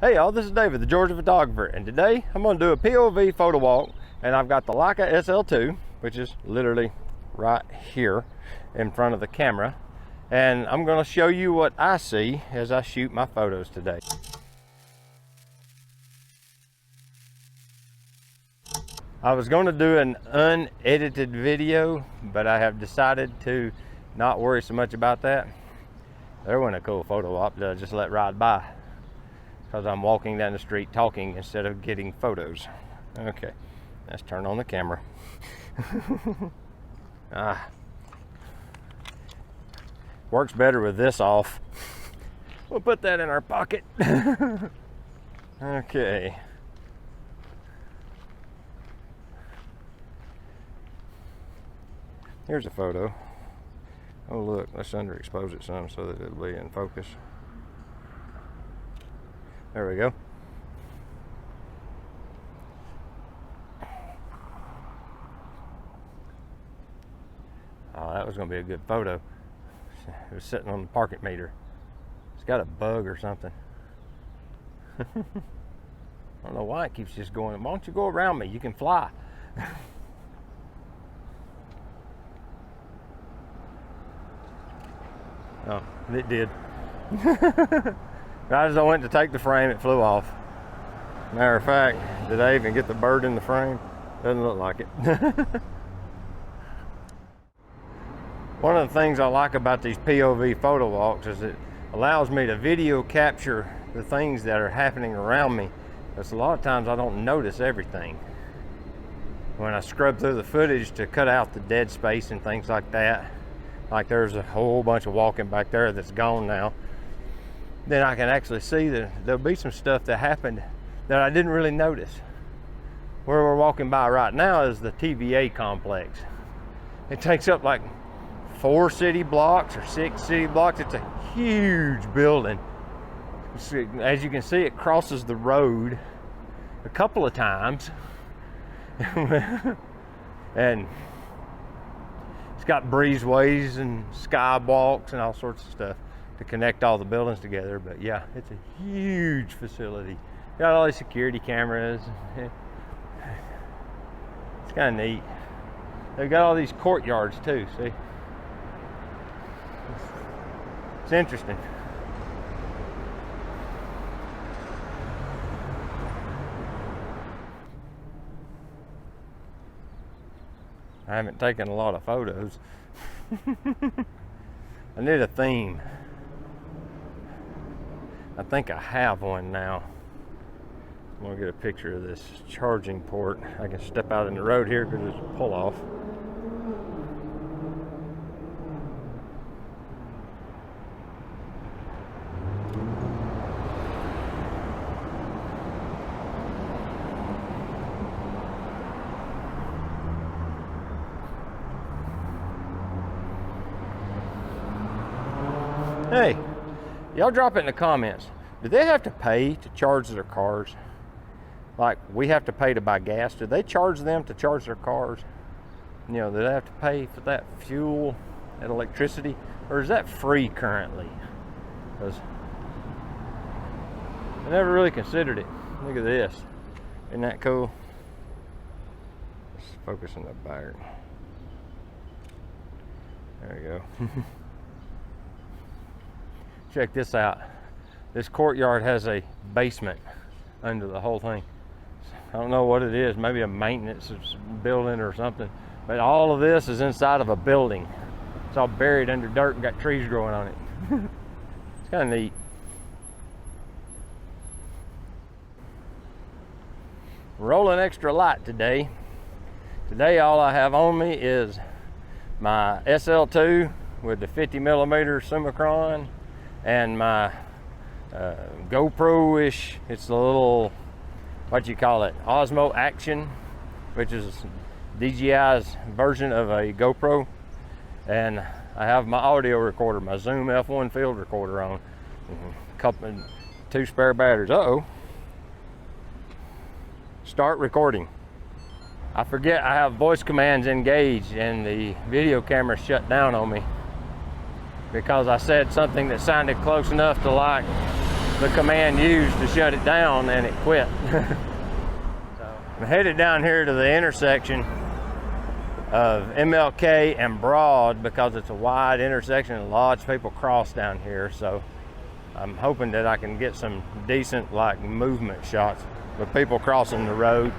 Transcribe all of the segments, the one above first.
Hey y'all, this is David, the Georgia photographer, and today I'm going to do a POV photo walk, and I've got the Leica SL2, which is literally right here in front of the camera, and I'm going to show you what I see as I shoot my photos today. I was going to do an unedited video, but I have decided to not worry so much about that. There went a cool photo op that I just let ride by, because I'm walking down the street talking instead of getting photos. Okay, let's turn on the camera. Works better with this off. We'll put that in our pocket. Okay. Here's a photo. Oh look, let's underexpose it some so that it'll be in focus. There we go. Oh, that was going to be a good photo. It was sitting on the parking meter. It's got a bug or something. I don't know why it keeps just going. Why don't you go around me? You can fly. Oh, it did. Right as I went to take the frame, it flew off. Matter of fact, did I even get the bird in the frame? Doesn't look like it. One of the things I like about these POV photo walks is it allows me to video capture the things that are happening around me. Because a lot of times I don't notice everything. When I scrub through the footage to cut out the dead space and things like that, like there's a whole bunch of walking back there that's gone now, then I can actually see that there'll be some stuff that happened that I didn't really notice. Where we're walking by right now is the TVA complex. It takes up like 4 city blocks or 6 city blocks. It's a huge building. As you can see, it crosses the road a couple of times. And it's got breezeways and skywalks and all sorts of stuff to connect all the buildings together. But yeah, it's a huge facility. Got all these security cameras. It's kind of neat. They've got all these courtyards too, see? It's interesting. I haven't taken a lot of photos. I need a theme. I think I have one now. I'm gonna get a picture of this charging port. I can step out in the road here because it's a pull off. Hey, y'all drop it in the comments. Do they have to pay to charge their cars? Like we have to pay to buy gas. Do they charge them to charge their cars? You know, do they have to pay for that fuel, that electricity? Or is that free currently? Because I never really considered it. Look at this. Isn't that cool? Let's focus on the back. There we go. Check this out. This courtyard has a basement under the whole thing. I don't know what it is, maybe a maintenance building or something. But all of this is inside of a building. It's all buried under dirt and got trees growing on it. It's kind of neat. Rolling extra light today. Today all I have on me is my SL2 with the 50mm Summicron and my GoPro-ish. It's a little, what you call it, Osmo Action, which is DJI's version of a GoPro. And I have my audio recorder, my Zoom F1 field recorder on, and 2 spare batteries. Uh-oh. Start recording. I forget I have voice commands engaged and the video camera shut down on me because I said something that sounded close enough to like the command used to shut it down, and it quit. So I'm headed down here to the intersection of MLK and Broad because it's a wide intersection and lots of people cross down here. So I'm hoping that I can get some decent like movement shots with people crossing the road.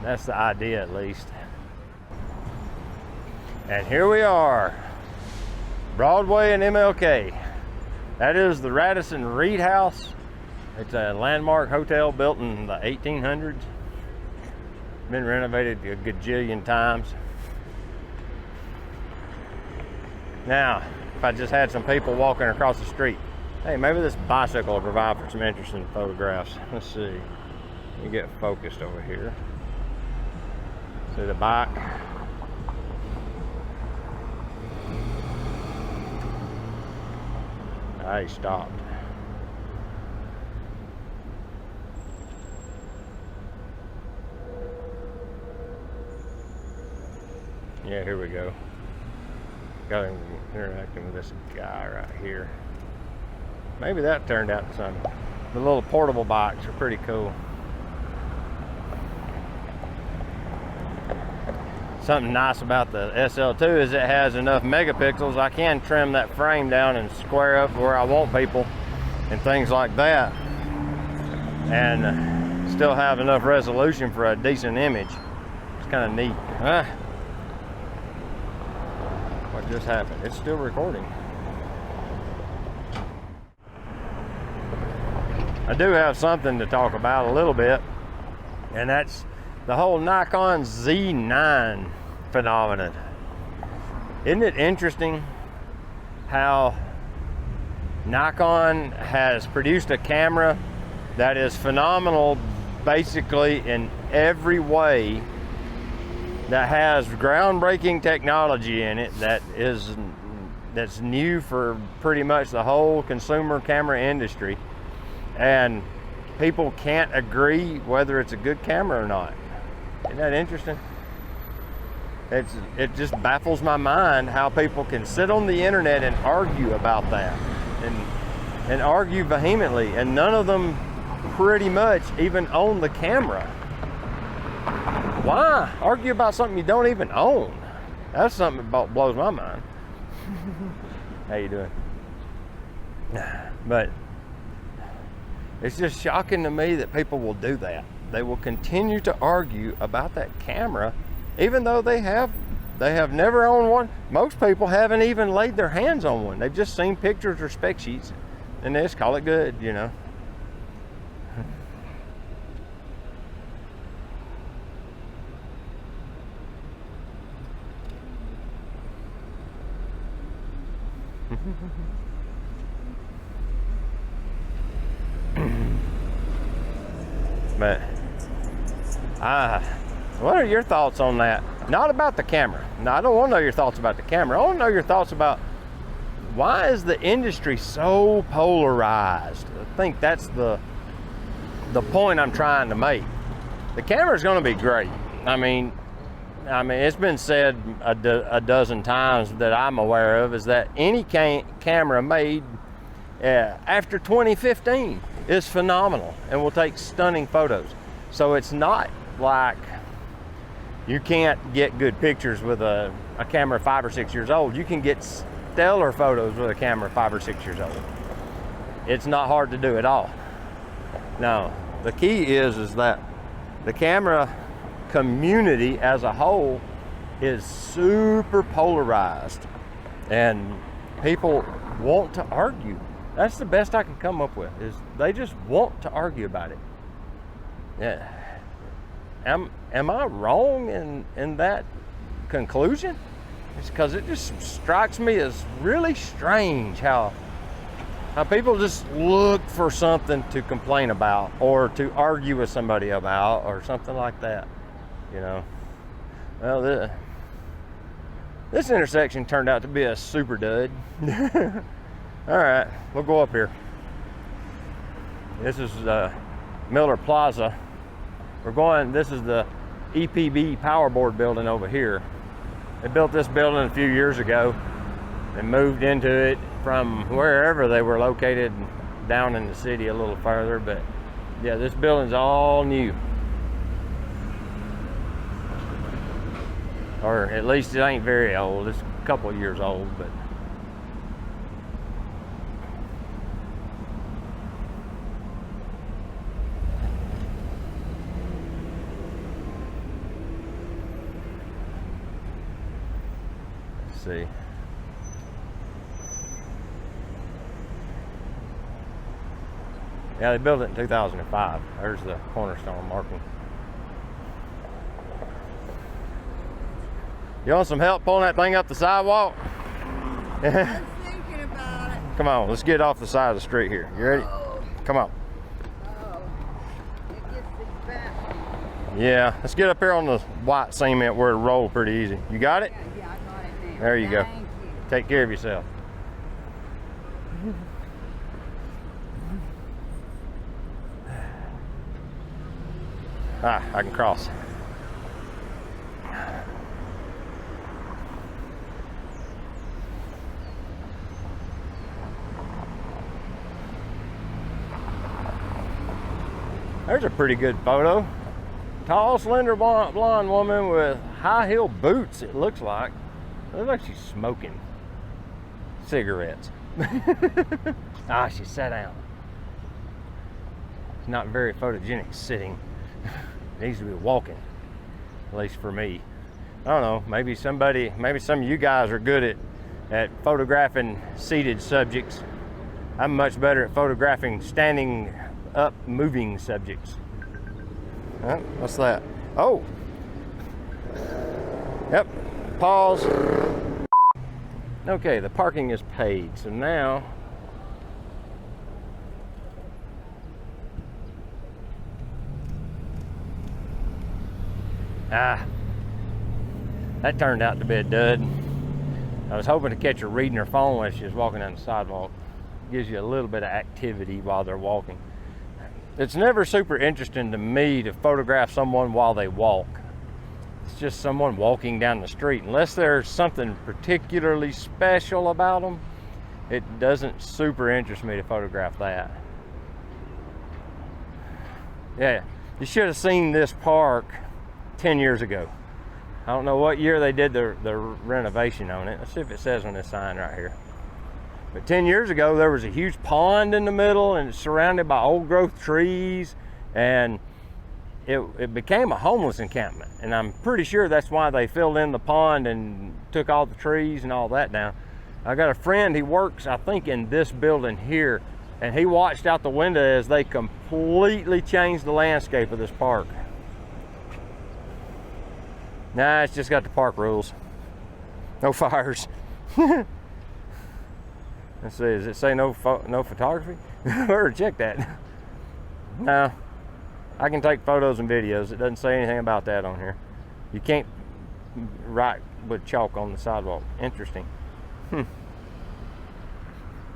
That's the idea, at least. And here we are, Broadway and MLK. That is the Radisson Reed House. It's a landmark hotel built in the 1800s. Been renovated a gajillion times. Now, if I just had some people walking across the street, hey, maybe this bicycle will provide for some interesting photographs. Let's see. Let me get focused over here. See the bike. He stopped. Yeah, here we go. Got him interacting with this guy right here. Maybe that turned out something. The little portable bikes are pretty cool. Something nice about the SL2 is it has enough megapixels. I can trim that frame down and square up where I want people and things like that, and still have enough resolution for a decent image. It's kind of neat. What just happened? It's still recording. I do have something to talk about a little bit, and that's the whole Nikon Z9 phenomenon. Isn't it interesting how Nikon has produced a camera that is phenomenal basically in every way, that has groundbreaking technology in it that's new for pretty much the whole consumer camera industry, and people can't agree whether it's a good camera or not? Isn't that interesting? It just baffles my mind how people can sit on the internet and argue about that, and argue vehemently, and none of them pretty much even own the camera. Why argue about something you don't even own? That's something that blows my mind. How you doing? But it's just shocking to me that people will do that. They will continue to argue about that camera, even though they have never owned one. Most people haven't even laid their hands on one. They've just seen pictures or spec sheets, and they just call it good, you know. But what are your thoughts on that? Not about the camera. No, I don't want to know your thoughts about the camera. I want to know your thoughts about why is the industry so polarized. I think that's the point I'm trying to make. The camera's going to be great. I mean, it's been said a dozen times that I'm aware of, is that any camera made after 2015 is phenomenal and will take stunning photos. So it's not like you can't get good pictures with a camera 5 or 6 years old. You can get stellar photos with a camera 5 or 6 years old. It's not hard to do at all. Now, the key is that the camera community as a whole is super polarized, and people want to argue. That's the best I can come up with, is they just want to argue about it. Yeah. Am I wrong in that conclusion? It's because it just strikes me as really strange how people just look for something to complain about or to argue with somebody about or something like that, you know. Well, this intersection turned out to be a super dud. All right, we'll go up here. This is Miller Plaza. This is the EPB Power Board building over here. They built this building a few years ago and moved into it from wherever they were located down in the city a little further, but yeah, this building's all new. Or at least it ain't very old. It's a couple of years old, but let's see. Yeah, they built it in 2005. There's the cornerstone marking. You want some help pulling that thing up the sidewalk? I was thinking about it. Come on, let's get off the side of the street here. You ready? Oh. Come on. Oh, it gets the back. Yeah, let's get up here on the white cement where it rolled pretty easy. You got it? Yeah, I got it now. There you go. Thank you. Take care of yourself. Ah, I can cross. There's a pretty good photo. Tall, slender blonde woman with high heel boots, it looks like. It looks like she's smoking cigarettes. Ah, she sat down. It's not very photogenic sitting. Needs to be walking, at least for me. I don't know, maybe some of you guys are good at photographing seated subjects. I'm much better at photographing standing up, moving subjects. Huh? What's that? Oh! Yep, pause. Okay, the parking is paid, so now that turned out to be a dud. I was hoping to catch her reading her phone as she was walking down the sidewalk. Gives you a little bit of activity while they're walking. It's never super interesting to me to photograph someone while they walk. It's just someone walking down the street. Unless there's something particularly special about them, it doesn't super interest me to photograph that. Yeah, you should have seen this park 10 years ago. I don't know what year they did the renovation on it. Let's see if it says on this sign right here. But 10 years ago, there was a huge pond in the middle and it's surrounded by old growth trees, and it became a homeless encampment. And I'm pretty sure that's why they filled in the pond and took all the trees and all that down. I got a friend, he works, I think, in this building here, and he watched out the window as they completely changed the landscape of this park. Nah, it's just got the park rules. No fires. Let's see, does it say no photography? Better check that. No, I can take photos and videos. It doesn't say anything about that on here. You can't write with chalk on the sidewalk. Interesting. I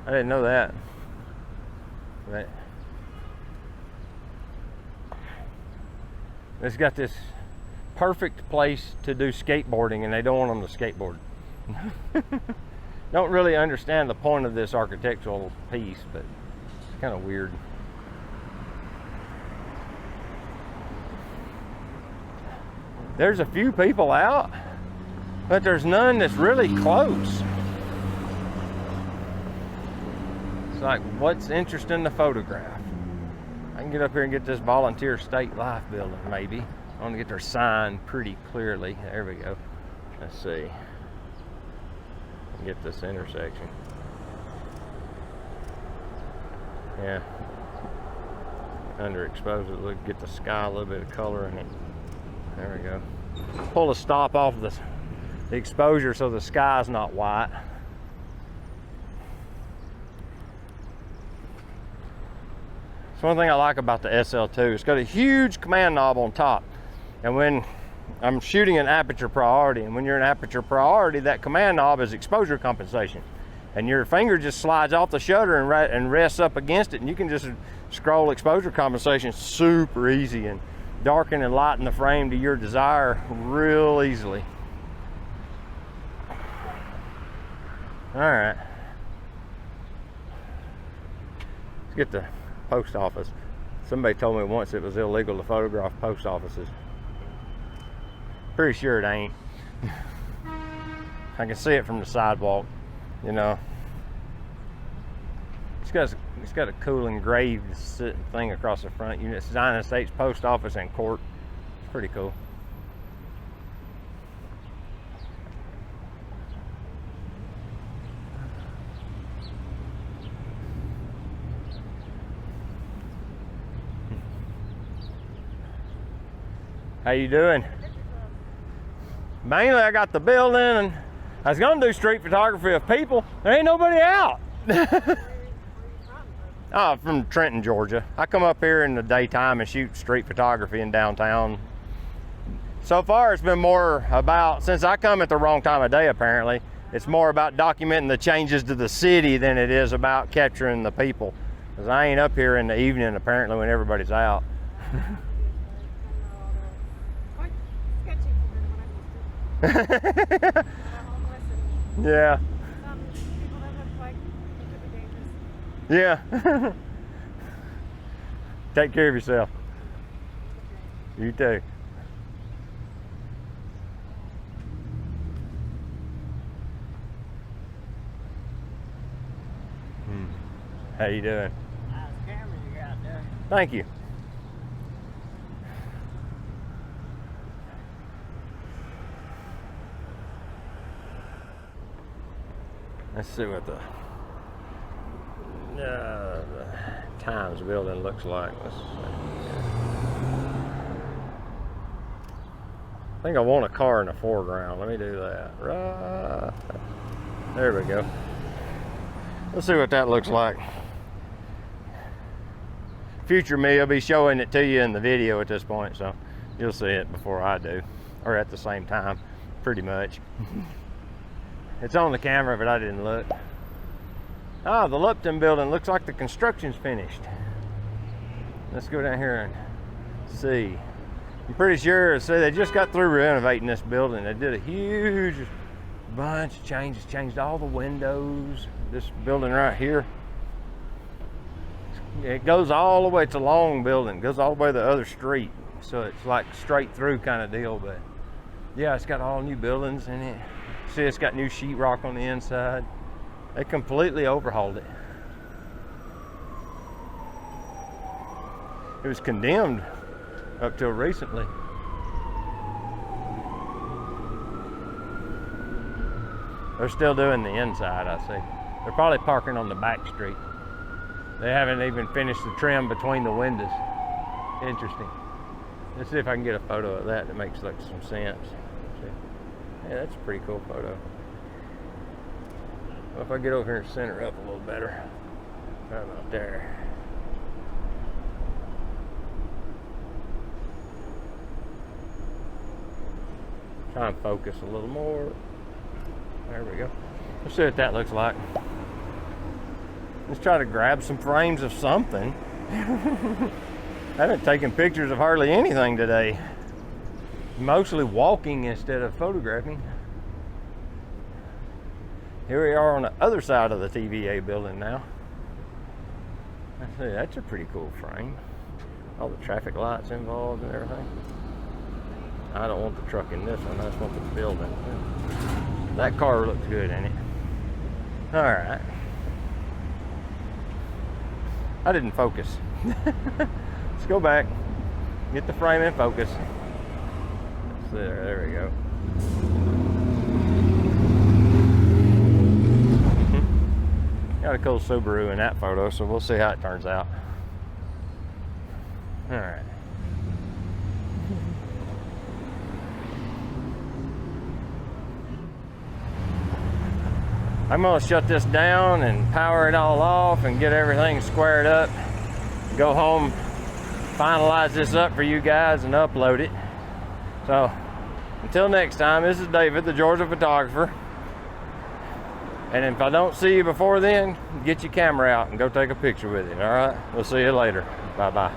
didn't know that. But it's got this perfect place to do skateboarding, and they don't want them to skateboard. Don't really understand the point of this architectural piece, but it's kind of weird. There's a few people out, but there's none that's really close. It's like, what's interesting to photograph? I can get up here and get this volunteer state life building, maybe. I want to get their sign pretty clearly. There we go. Let's see. Get this intersection. Yeah. Underexposed it. Look, get the sky, a little bit of color in it. There we go. Pull the stop off of the exposure so the sky's not white. It's one thing I like about the SL2. It's got a huge command knob on top. And when I'm shooting an aperture priority, and when you're in aperture priority, that command knob is exposure compensation. And your finger just slides off the shutter and rests up against it, and you can just scroll exposure compensation super easy and darken and lighten the frame to your desire real easily. All right. Let's get the post office. Somebody told me once it was illegal to photograph post offices. Pretty sure it ain't. I can see it from the sidewalk, you know. It's got a cool engraved thing across the front. United States Post Office and Court. It's pretty cool. How you doing? Mainly I got the building, and I was gonna do street photography of people. There ain't nobody out. Oh, from Trenton, Georgia. I come up here in the daytime and shoot street photography in downtown. So far it's been more about, since I come at the wrong time of day apparently, it's more about documenting the changes to the city than it is about capturing the people. Because I ain't up here in the evening apparently when everybody's out. Yeah. Yeah. Take care of yourself. You too. How you doing? Nice camera you got there. Thank you. Let's see what the Times building looks like. Let's see. I think I want a car in the foreground. Let me do that. Right. There we go. Let's see what that looks like. Future me will be showing it to you in the video at this point, so you'll see it before I do, or at the same time, pretty much. It's on the camera, but I didn't look. Ah, the Lupton building looks like the construction's finished. Let's go down here and see. I'm pretty sure, see, they just got through renovating this building. They did a huge bunch of changes, changed all the windows. This building right here, it goes all the way, it's a long building, it goes all the way to the other street. So it's like straight through kind of deal, but yeah, it's got all new buildings in it. See, it's got new sheetrock on the inside. They completely overhauled it. It was condemned up till recently. They're still doing the inside, I see. They're probably parking on the back street. They haven't even finished the trim between the windows. Interesting. Let's see if I can get a photo of that makes like some sense. See? Yeah, that's a pretty cool photo. Well, if I get over here and center up a little better. Right about there. Try and focus a little more. There we go. Let's see what that looks like. Let's try to grab some frames of something. I haven't taken pictures of hardly anything today. Mostly walking instead of photographing. Here we are on the other side of the TVA building now. Let's see, that's a pretty cool frame. All the traffic lights involved and everything. I don't want the truck in this one, I just want the building. That car looks good in it. All right. I didn't focus. Let's go back, get the frame in focus. There we go. Got a cool Subaru in that photo, so we'll see how it turns out. All right. I'm gonna shut this down and power it all off and get everything squared up. Go home, finalize this up for you guys and upload it. So, until next time, this is David, the Georgia photographer. And if I don't see you before then, get your camera out and go take a picture with it, all right? We'll see you later. Bye-bye.